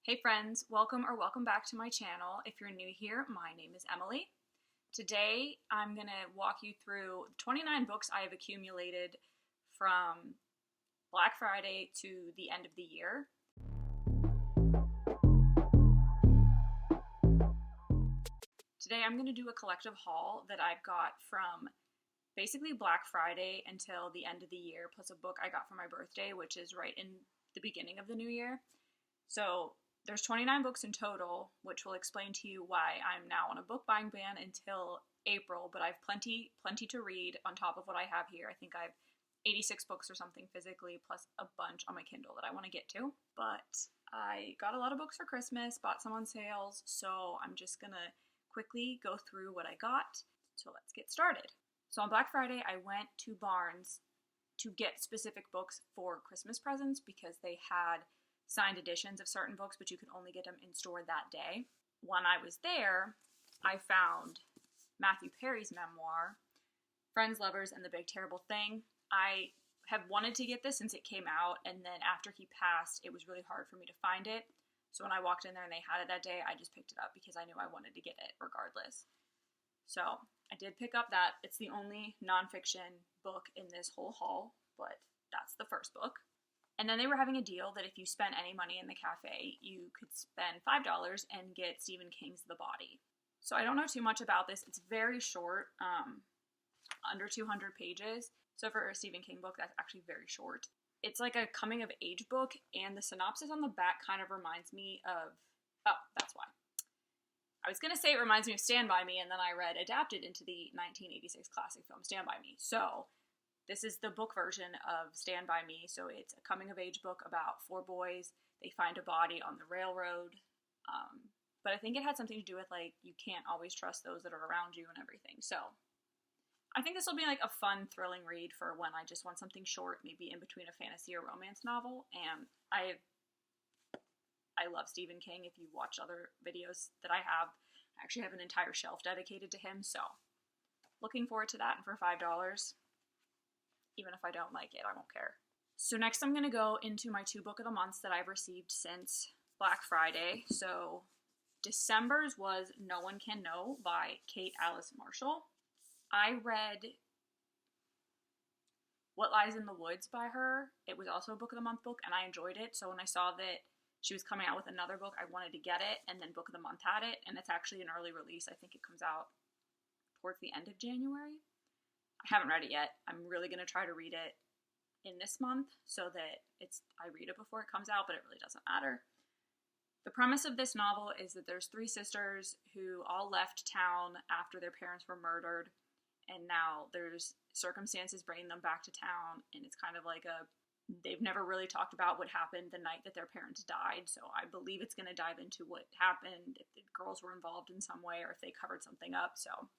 Hey friends, welcome back to my channel. If you're new here, my name is Emily. Today I'm going to walk you through 29 books I have accumulated from Black Friday to the end of the year. Today I'm going to do a collective haul that I've got from basically Black Friday until the end of the year, plus a book I got for my birthday, which is right in the beginning of the new year. So there's 29 books in total, which will explain to you why I'm now on a book buying ban until April, but I have plenty to read on top of what I have here. I think I have 86 books or something physically, plus a bunch on my Kindle that I want to get to. But I got a lot of books for Christmas, bought some on sales, so I'm just gonna quickly go through what I got. So let's get started. So on Black Friday, I went to Barnes to get specific books for Christmas presents because they had signed editions of certain books, but you could only get them in store that day. When I was there, I found Matthew Perry's memoir, Friends, Lovers, and the Big Terrible Thing. I have wanted to get this since it came out, and then after he passed, it was really hard for me to find it. So when I walked in there and they had it that day, I just picked it up because I knew I wanted to get it regardless. So I did pick up that. It's the only nonfiction book in this whole haul, but that's the first book. And then they were having a deal that if you spent any money in the cafe, you could spend $5 and get Stephen King's The Body. So I don't know too much about this. It's very short, under 200 pages. So for a Stephen King book, that's actually very short. It's like a coming of age book, and the synopsis on the back kind of reminds me of, oh, that's why. I was going to say it reminds me of Stand By Me, and then I read adapted into the 1986 classic film Stand By Me. So this is the book version of Stand By Me, so it's a coming-of-age book about 4 boys. They find a body on the railroad, but I think it had something to do with, like, you can't always trust those that are around you and everything. So I think this will be, like, a fun, thrilling read for when I just want something short, maybe in between a fantasy or romance novel, and I love Stephen King. If you watch other videos that I actually have an entire shelf dedicated to him, so looking forward to that, and for $5, even if I don't like it, I won't care. So next I'm going to go into my 2 book of the months that I've received since Black Friday. So December's was No One Can Know by Kate Alice Marshall. I read What Lies in the Woods by her. It was also a book of the month book, and I enjoyed it. So when I saw that she was coming out with another book, I wanted to get it, and then book of the month had it, and it's actually an early release. I think it comes out towards the end of January. I haven't read it yet. I'm really going to try to read it in this month so that I read it before it comes out, but it really doesn't matter. The premise of this novel is that there's 3 sisters who all left town after their parents were murdered, and now there's circumstances bringing them back to town, and it's kind of like they've never really talked about what happened the night that their parents died, so I believe it's going to dive into what happened, if the girls were involved in some way, or if they covered something up, so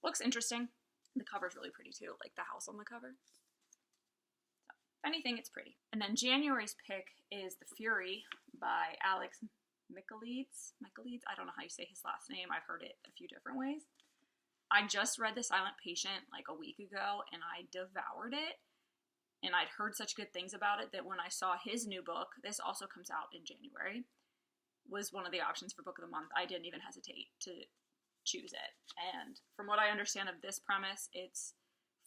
looks interesting. The cover's really pretty too, like the house on the cover. So, if anything, it's pretty. And then January's pick is The Fury by Alex Michaelides. I don't know how you say his last name. I've heard it a few different ways. I just read The Silent Patient like a week ago, and I devoured it. And I'd heard such good things about it that when I saw his new book, this also comes out in January, was one of the options for book of the month. I didn't even hesitate to choose it. And from what I understand of this premise, it's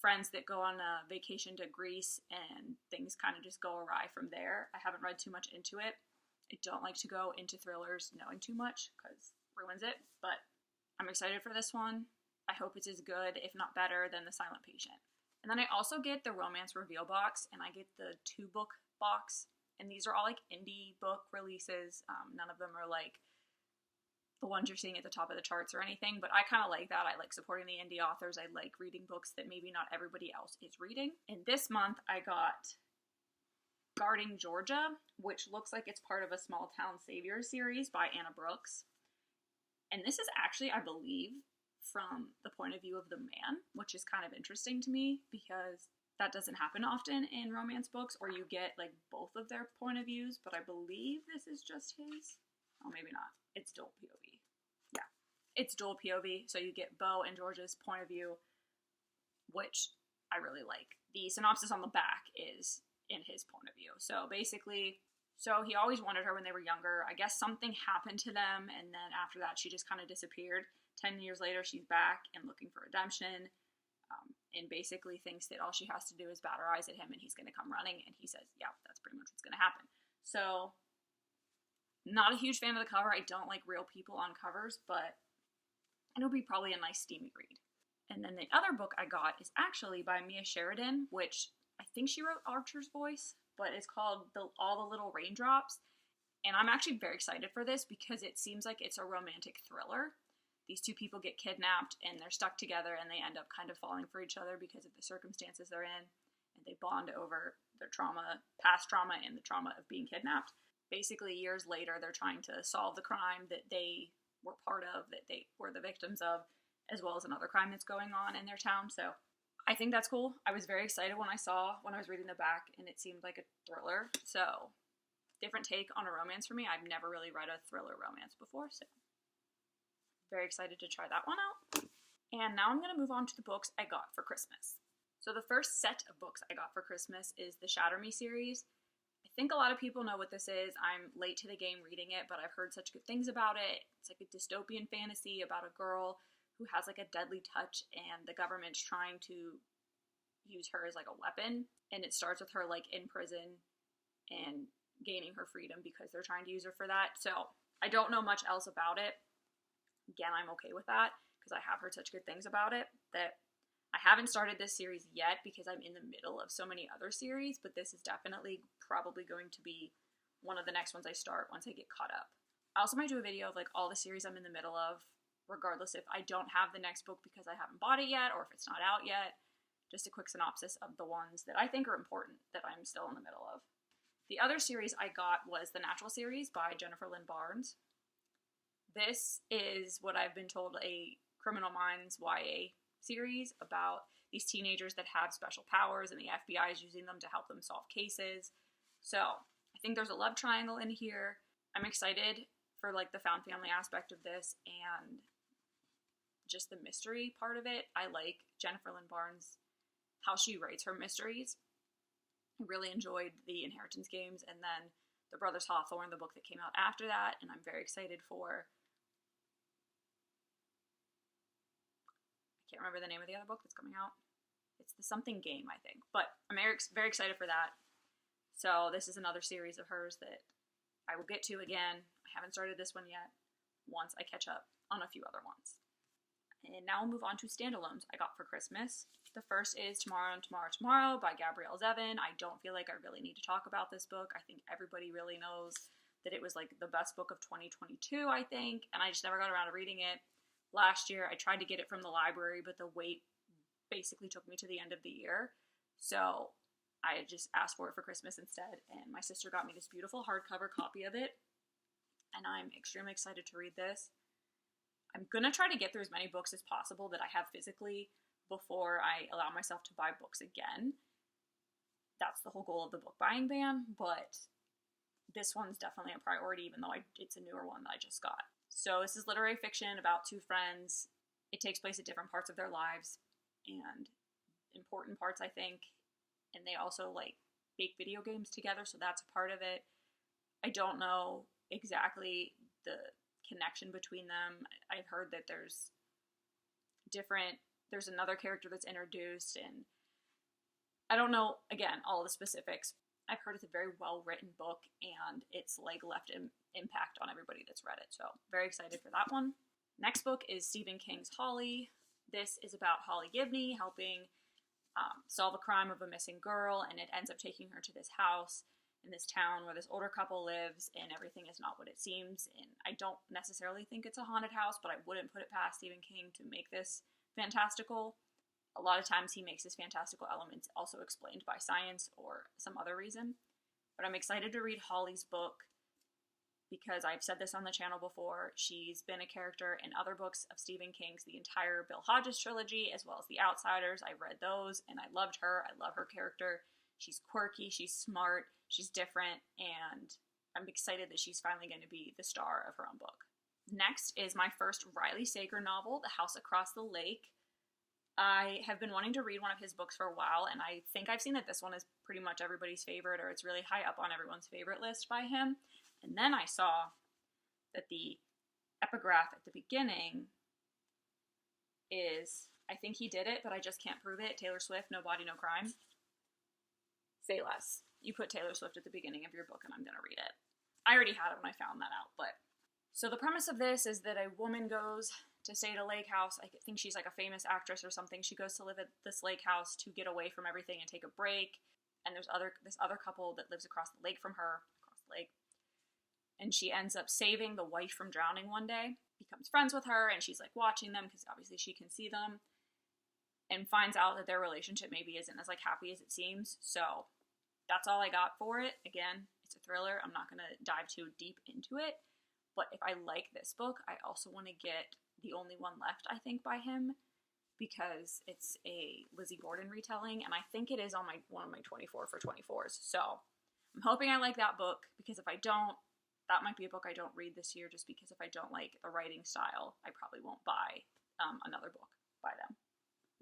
friends that go on a vacation to Greece and things kind of just go awry from there. I haven't read too much into it. I don't like to go into thrillers knowing too much because it ruins it, but I'm excited for this one. I hope it's as good, if not better, than The Silent Patient. And then I also get the Romance Reveal box, and I get the 2-book box, and these are all like indie book releases. None of them are like the ones you're seeing at the top of the charts or anything, but I kind of like that. I like supporting the indie authors. I like reading books that maybe not everybody else is reading. And this month I got Guarding Georgia, which looks like it's part of a Small Town Saviors series by Anna Brooks. And this is actually, I believe, from the point of view of the man, which is kind of interesting to me because that doesn't happen often in romance books, or you get like both of their point of views, but I believe this is just his. Oh, maybe not. It's dual POV. Yeah, it's dual POV, so you get Beau and George's point of view, which I really like. The synopsis on the back is in his point of view. So basically, So he always wanted her when they were younger. I guess something happened to them, and then after that, she just kind of disappeared. 10 years later, she's back and looking for redemption, and basically thinks that all she has to do is bat her eyes at him, and he's going to come running. And he says, yeah, that's pretty much what's going to happen. So, not a huge fan of the cover. I don't like real people on covers, but it'll be probably a nice, steamy read. And then the other book I got is actually by Mia Sheridan, which I think she wrote Archer's Voice, but it's called All the Little Raindrops. And I'm actually very excited for this because it seems like it's a romantic thriller. These two people get kidnapped and they're stuck together and they end up kind of falling for each other because of the circumstances they're in. And they bond over their trauma, past trauma, and the trauma of being kidnapped. Basically, years later, they're trying to solve the crime that they were part of, that they were the victims of, as well as another crime that's going on in their town. So I think that's cool. I was very excited when I was reading the back, and it seemed like a thriller. So, different take on a romance for me. I've never really read a thriller romance before, so very excited to try that one out. And now I'm going to move on to the books I got for Christmas. So the first set of books I got for Christmas is the Shatter Me series. I think a lot of people know what this is. I'm late to the game reading it, but I've heard such good things about it. It's like a dystopian fantasy about a girl who has like a deadly touch, and the government's trying to use her as like a weapon. And it starts with her like in prison and gaining her freedom because they're trying to use her for that. So I don't know much else about it. Again, I'm okay with that because I have heard such good things about it that I haven't started this series yet because I'm in the middle of so many other series, but this is definitely probably going to be one of the next ones I start once I get caught up. I also might do a video of like all the series I'm in the middle of, regardless if I don't have the next book because I haven't bought it yet or if it's not out yet. Just a quick synopsis of the ones that I think are important that I'm still in the middle of. The other series I got was the Natural series by Jennifer Lynn Barnes. This is what I've been told a Criminal Minds YA series about these teenagers that have special powers and the FBI is using them to help them solve cases. So I think there's a love triangle in here. I'm excited for like the found family aspect of this and just the mystery part of it. I like Jennifer Lynn Barnes, how she writes her mysteries. I really enjoyed the Inheritance Games and then the Brothers Hawthorne, the book that came out after that, and I'm very excited for, I can't remember the name of the other book that's coming out. It's the something game, I think, but I'm very excited for that. So this is another series of hers that I will get to again. I haven't started this one yet, once I catch up on a few other ones. And now we'll move on to standalones I got for Christmas. The first is Tomorrow and Tomorrow Tomorrow by Gabrielle Zevin. I don't feel like I really need to talk about this book. I think everybody really knows that it was like the best book of 2022, I think, and I just never got around to reading it. Last year, I tried to get it from the library, but the wait basically took me to the end of the year. So I just asked for it for Christmas instead, and my sister got me this beautiful hardcover copy of it, and I'm extremely excited to read this. I'm going to try to get through as many books as possible that I have physically before I allow myself to buy books again. That's the whole goal of the book buying ban, but this one's definitely a priority, even though it's a newer one that I just got. So this is literary fiction about two friends. It takes place at different parts of their lives and important parts, I think. And they also like bake video games together, so that's a part of it. I don't know exactly the connection between them. I've heard that there's another character that's introduced, and I don't know, again, all the specifics. I've heard it's a very well-written book, and it's like left an impact on everybody that's read it, so very excited for that one. Next book is Stephen King's Holly. This is about Holly Gibney helping solve a crime of a missing girl, and it ends up taking her to this house in this town where this older couple lives, and everything is not what it seems. And I don't necessarily think it's a haunted house, but I wouldn't put it past Stephen King to make this fantastical. A lot of times he makes his fantastical elements also explained by science or some other reason. But I'm excited to read Holly's book because I've said this on the channel before. She's been a character in other books of Stephen King's, the entire Bill Hodges trilogy, as well as The Outsiders. I read those, and I loved her. I love her character. She's quirky, she's smart, she's different, and I'm excited that she's finally going to be the star of her own book. Next is my first Riley Sager novel, The House Across the Lake. I have been wanting to read one of his books for a while, and I think I've seen that this one is pretty much everybody's favorite, or it's really high up on everyone's favorite list by him. And then I saw that the epigraph at the beginning is, I think he did it, but I just can't prove it, Taylor Swift, No Body, No Crime. Say less. You put Taylor Swift at the beginning of your book and I'm going to read it. I already had it when I found that out, but... So the premise of this is that a woman goes to stay at a lake house. I think she's like a famous actress or something. She goes to live at this lake house to get away from everything and take a break. And there's this other couple that lives across the lake from her, across the lake. And she ends up saving the wife from drowning one day, becomes friends with her, and she's like watching them because obviously she can see them, and finds out that their relationship maybe isn't as like happy as it seems. So that's all I got for it. Again, it's a thriller. I'm not going to dive too deep into it. But if I like this book, I also want to get The Only One Left, I think, by him, because it's a Lizzie Borden retelling, and I think it is on one of my 24 for 24s. So I'm hoping I like that book, because if I don't, that might be a book I don't read this year, just because if I don't like the writing style, I probably won't buy another book by them.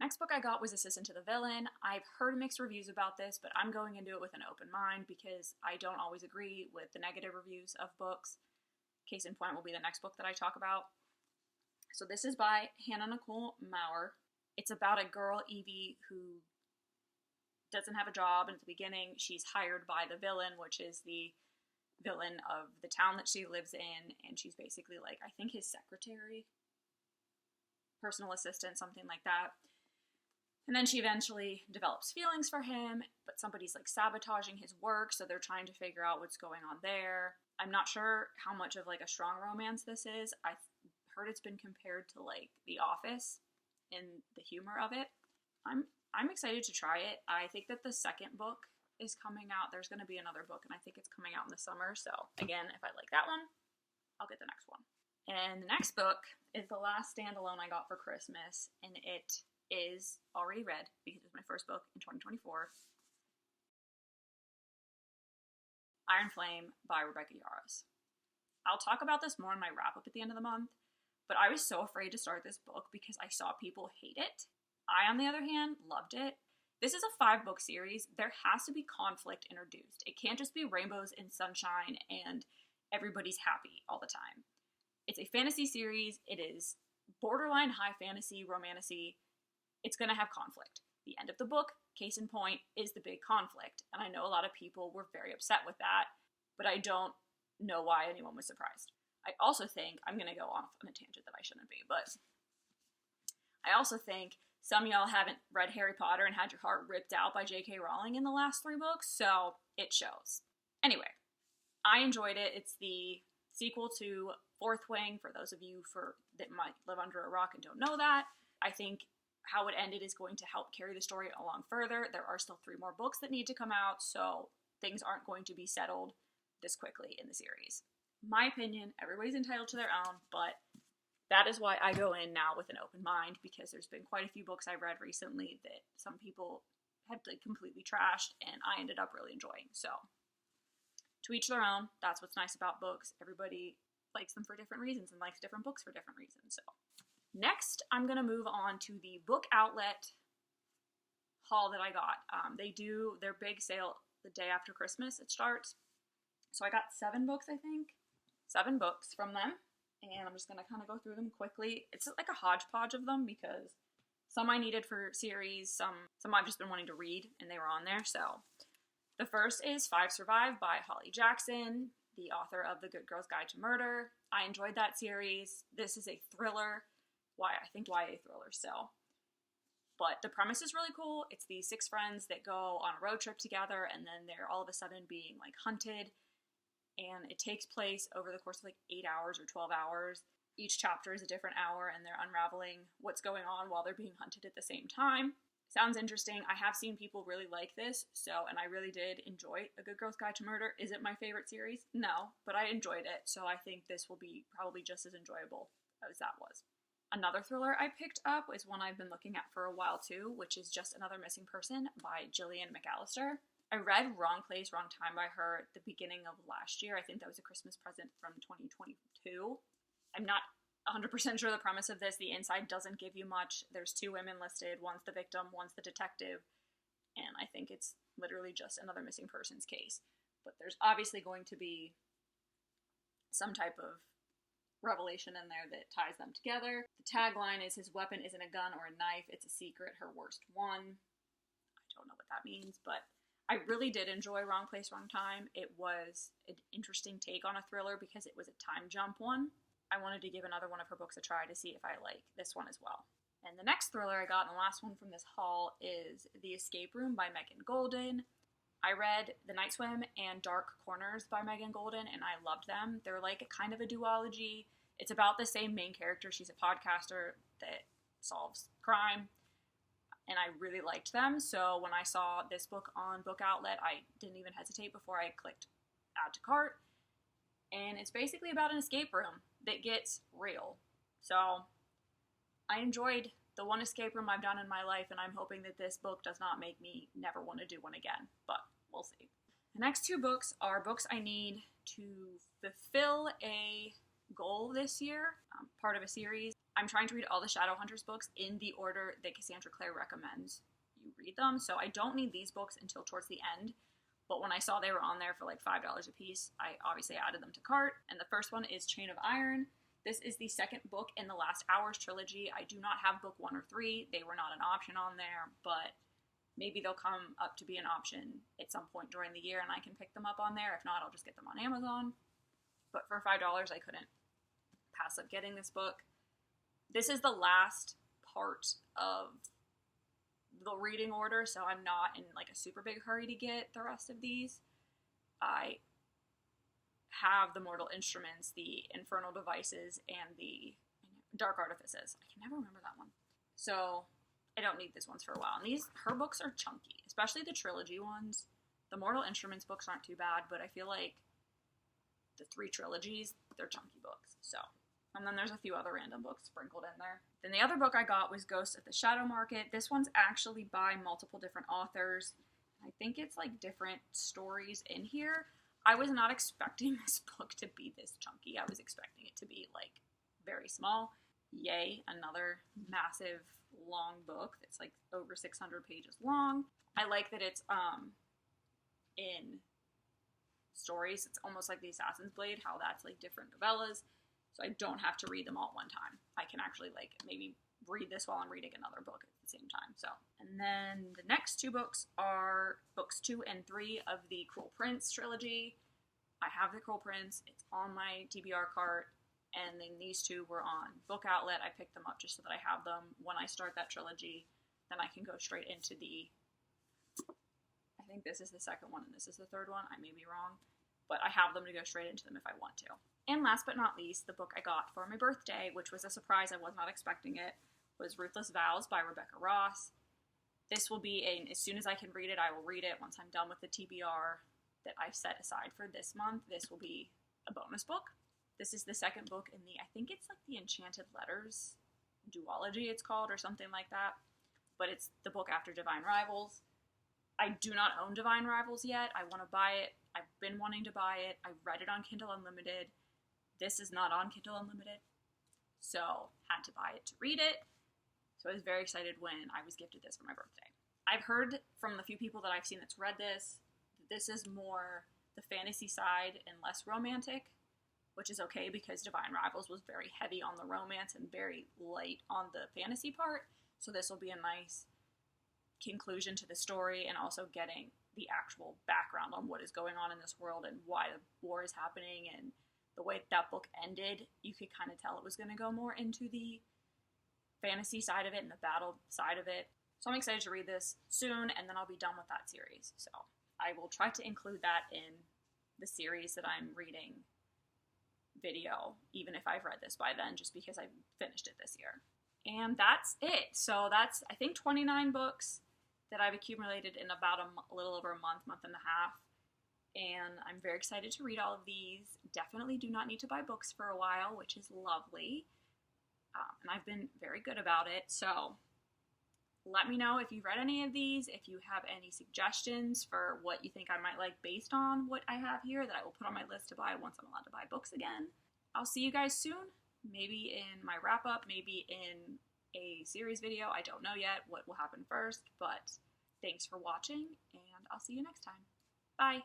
Next book I got was Assistant to the Villain. I've heard mixed reviews about this, but I'm going into it with an open mind because I don't always agree with the negative reviews of books. Case in point will be the next book that I talk about. So this is by Hannah Nicole Maurer. It's about a girl, Evie, who doesn't have a job, and at the beginning she's hired by the villain, which is the villain of the town that she lives in, and she's basically like, I think his secretary, personal assistant, something like that. And then she eventually develops feelings for him, but somebody's like sabotaging his work, so they're trying to figure out what's going on there. I'm not sure how much of like a strong romance this is. I've heard it's been compared to like The Office in the humor of it. I'm excited to try it. I think that the second book is coming out. There's going to be another book, and I think it's coming out in the summer. So again, if I like that one, I'll get the next one. And the next book is the last standalone I got for Christmas, and it is already read because it was my first book in 2024. Iron Flame by Rebecca Yarros. I'll talk about this more in my wrap-up at the end of the month, but I was so afraid to start this book because I saw people hate it. I, on the other hand, loved it. This is a 5-book series. There has to be conflict introduced. It can't just be rainbows and sunshine and everybody's happy all the time. It's a fantasy series. It is borderline high fantasy, romantasy. It's going to have conflict. The end of the book, case in point, is the big conflict. And I know a lot of people were very upset with that, but I don't know why anyone was surprised. I also think, I'm going to go off on a tangent that I shouldn't be, but I also think some of y'all haven't read Harry Potter and had your heart ripped out by J.K. Rowling in the last 3 books, so it shows. Anyway, I enjoyed it. It's the sequel to Fourth Wing, for those of you that might live under a rock and don't know that. I think how it ended is going to help carry the story along further. There are still 3 more books that need to come out, so things aren't going to be settled this quickly in the series. My opinion, everybody's entitled to their own, but that is why I go in now with an open mind, because there's been quite a few books I've read recently that some people have like completely trashed, and I ended up really enjoying. So, to each their own. That's what's nice about books. Everybody likes them for different reasons and likes different books for different reasons. So, next, I'm going to move on to the Book Outlet haul that I got. They do their big sale the day after Christmas. It starts. So I got 7 books, I think. 7 books from them. And I'm just going to kind of go through them quickly. It's like a hodgepodge of them because some I needed for series, some I've just been wanting to read, and they were on there. So the first is 5 Survive by Holly Jackson, the author of The Good Girl's Guide to Murder. I enjoyed that series. This is a thriller. I think YA thriller still. But the premise is really cool. It's these 6 friends that go on a road trip together, and then they're all of a sudden being like hunted. And it takes place over the course of like 8 hours or 12 hours. Each chapter is a different hour, and they're unraveling what's going on while they're being hunted at the same time. Sounds interesting. I have seen people really like this, and I really did enjoy A Good Girl's Guide to Murder. Is it my favorite series? No, but I enjoyed it, so I think this will be probably just as enjoyable as that was. Another thriller I picked up is one I've been looking at for a while too, which is Just Another Missing Person by Gillian McAllister. I read Wrong Place, Wrong Time by her at the beginning of last year. I think that was a Christmas present from 2022. I'm not 100% sure the premise of this. The inside doesn't give you much. There's 2 women listed. One's the victim, one's the detective. and I think it's literally just another missing persons case. But there's obviously going to be some type of revelation in there that ties them together. The tagline is, his weapon isn't a gun or a knife, it's a secret, her worst one. I don't know what that means, but I really did enjoy Wrong Place, Wrong Time. It was an interesting take on a thriller because it was a time jump one. I wanted to give another one of her books a try to see if I like this one as well. And the next thriller I got, and the last one from this haul, is The Escape Room by Megan Golden. I read The Night Swim and Dark Corners by Megan Golden, and I loved them. They're like a kind of a duology. It's about the same main character. She's a podcaster that solves crime, and I really liked them. So when I saw this book on Book Outlet, I didn't even hesitate before I clicked add to cart. And it's basically about an escape room that gets real. So I enjoyed the one escape room I've done in my life, and I'm hoping that this book does not make me never want to do one again, but we'll see. The next two books are books I need to fulfill a goal this year, part of a series. I'm trying to read all the Shadowhunters books in the order that Cassandra Clare recommends you read them, so I don't need these books until towards the end, but when I saw they were on there for like $5 a piece, I obviously added them to cart, and the first one is Chain of Iron. This is the second book in the Last Hours trilogy. I do not have book 1 or 3. They were not an option on there, but maybe they'll come up to be an option at some point during the year and I can pick them up on there. If not, I'll just get them on Amazon. But for $5, I couldn't pass up getting this book. This is the last part of the reading order, so I'm not in like a super big hurry to get the rest of these. I have the Mortal Instruments, the Infernal Devices, and the Dark Artifices. I can never remember that one. So I don't need this ones for a while. And her books are chunky, especially the trilogy ones. The Mortal Instruments books aren't too bad, but I feel like the 3 trilogies, they're chunky books. So, and then there's a few other random books sprinkled in there. Then the other book I got was Ghosts at the Shadow Market. This one's actually by multiple different authors. I think it's like different stories in here. I was not expecting this book to be this chunky. I was expecting it to be like very small. Yay, another massive long book that's like over 600 pages long. I like that it's in stories. It's almost like the Assassin's Blade, how that's like different novellas. So I don't have to read them all at one time. I can actually like maybe read this while I'm reading another book at the same time. So, and then the next 2 books are books 2 and 3 of the Cruel Prince trilogy. I have the Cruel Prince. It's on my TBR cart. And then these 2 were on Book Outlet. I picked them up just so that I have them when I start that trilogy. Then I can go straight into I think this is the second one and this is the third one. I may be wrong. But I have them to go straight into them if I want to. And last but not least, the book I got for my birthday, which was a surprise, I was not expecting it, was Ruthless Vows by Rebecca Ross. This will be as soon as I can read it, I will read it. Once I'm done with the TBR that I've set aside for this month, this will be a bonus book. This is the second book in I think it's like the Enchanted Letters duology it's called, or something like that. But it's the book after Divine Rivals. I do not own Divine Rivals yet. I want to buy it. I've been wanting to buy it. I read it on Kindle Unlimited. This is not on Kindle Unlimited, so had to buy it to read it. So I was very excited when I was gifted this for my birthday. I've heard from the few people that I've seen that's read this, that this is more the fantasy side and less romantic, which is okay because Divine Rivals was very heavy on the romance and very light on the fantasy part. So this will be a nice conclusion to the story and also getting the actual background on what is going on in this world and why the war is happening. And the way that book ended, you could kind of tell it was going to go more into the fantasy side of it and the battle side of it. So I'm excited to read this soon, and then I'll be done with that series. So I will try to include that in the series that I'm reading video, even if I've read this by then, just because I finished it this year. And that's it. So that's, I think, 29 books that I've accumulated in about a little over a month and a half. And I'm very excited to read all of these. Definitely do not need to buy books for a while, which is lovely. And I've been very good about it. So let me know if you've read any of these, if you have any suggestions for what you think I might like based on what I have here that I will put on my list to buy once I'm allowed to buy books again. I'll see you guys soon. Maybe in my wrap-up, maybe in a series video. I don't know yet what will happen first, but Thanks for watching, and I'll see you next time. Bye!